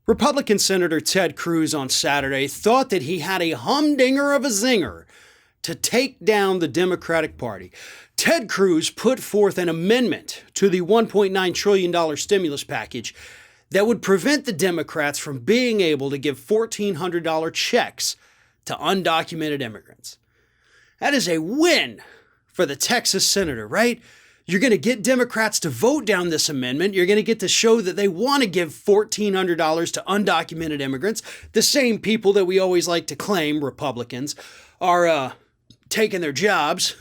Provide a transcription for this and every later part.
Republican Senator Ted Cruz on Saturday thought that he had a humdinger of a zinger to take down the Democratic Party. Ted Cruz put forth an amendment to the $1.9 trillion stimulus package that would prevent the Democrats from being able to give $1,400 checks to undocumented immigrants. That is a win for the Texas senator, right? You're going to get Democrats to vote down this amendment. You're going to get to show that they want to give $1,400 to undocumented immigrants. The same people that we always like to claim, Republicans, are taking their jobs,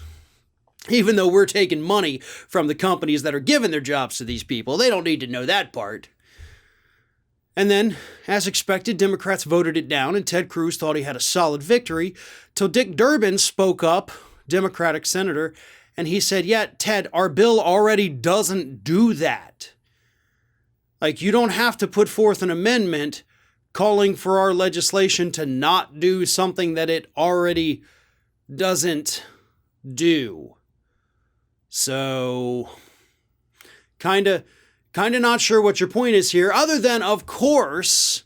even though we're taking money from the companies that are giving their jobs to these people. They don't need to know that part. And then, as expected, Democrats voted it down, and Ted Cruz thought he had a solid victory, till Dick Durbin spoke up, Democratic senator, and he said, yeah, Ted, our bill already doesn't do that. Like, you don't have to put forth an amendment calling for our legislation to not do something that it already doesn't do. So, kind of not sure what your point is here, other than, of course,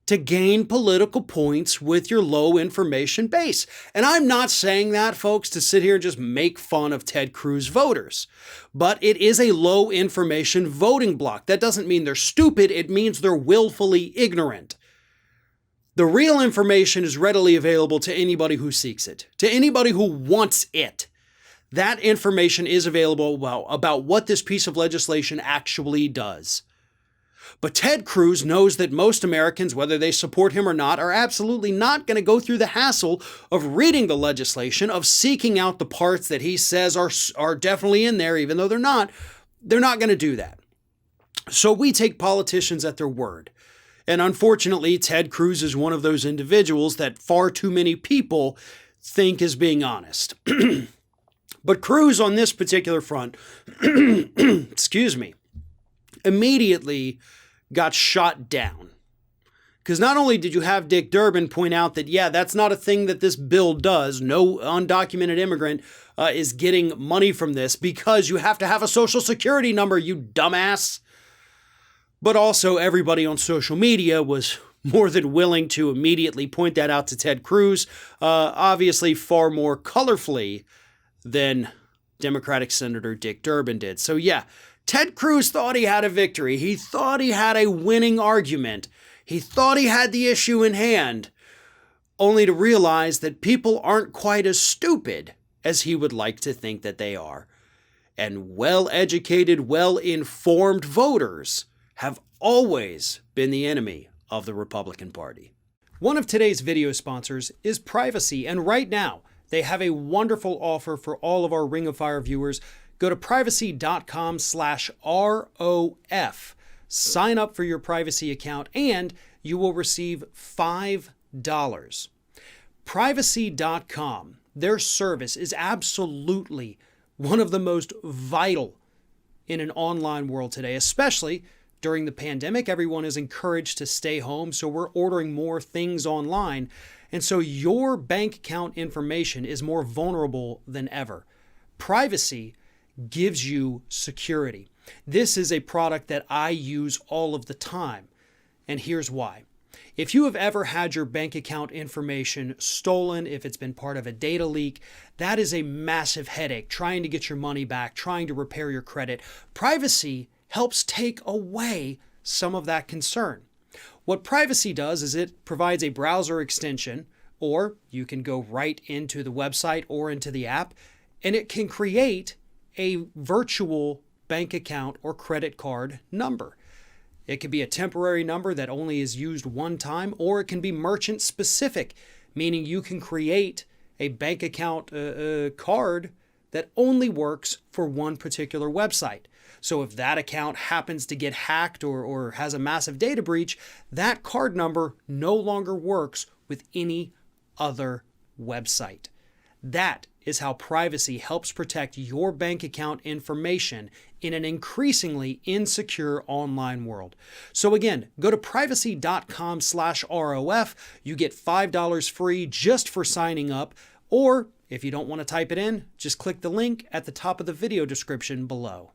to gain political points with your low information base. And I'm not saying that, folks, to sit here and just make fun of Ted Cruz voters. But it is a low information voting bloc. That doesn't mean they're stupid. It means they're willfully ignorant. The real information is readily available to anybody who seeks it, to anybody who wants it. That information is available about what this piece of legislation actually does. But Ted Cruz knows that most Americans, whether they support him or not, are absolutely not going to go through the hassle of reading the legislation, of seeking out the parts that he says are definitely in there, even though they're not. They're not going to do that. So we take politicians at their word. And unfortunately, Ted Cruz is one of those individuals that far too many people think is being honest. But Cruz on this particular front, excuse me, immediately got shot down. Because not only did you have Dick Durbin point out that, yeah, that's not a thing that this bill does. No undocumented immigrant is getting money from this because you have to have a social security number, you dumbass. But also everybody on social media was more than willing to immediately point that out to Ted Cruz, obviously far more colorfully than Democratic Senator Dick Durbin did. So yeah, Ted Cruz thought he had a victory. He thought he had a winning argument. He thought he had the issue in hand, only to realize that people aren't quite as stupid as he would like to think that they are. And well-educated, well-informed voters have always been the enemy of the Republican Party. One of today's video sponsors is Privacy, and right now, they have a wonderful offer for all of our Ring of Fire viewers. Go to privacy.com/ROF. Sign up for your Privacy account and you will receive $5. Privacy.com, their service is absolutely one of the most vital in an online world today, especially during the pandemic. Everyone is encouraged to stay home, so we're ordering more things online. And so your bank account information is more vulnerable than ever. Privacy gives you security. This is a product that I use all of the time, and here's why. If you have ever had your bank account information stolen, if it's been part of a data leak, that is a massive headache, trying to get your money back, trying to repair your credit. Privacy helps take away some of that concern. What Privacy does is it provides a browser extension, or you can go right into the website or into the app, and it can create a virtual bank account or credit card number. It can be a temporary number that only is used one time, or it can be merchant specific, meaning you can create a bank account card that only works for one particular website. So if that account happens to get hacked or has a massive data breach, that card number no longer works with any other website. That is how Privacy helps protect your bank account information in an increasingly insecure online world. So again, go to privacy.com/ROF. You get $5 free just for signing up. Or if you don't want to type it in, just click the link at the top of the video description below.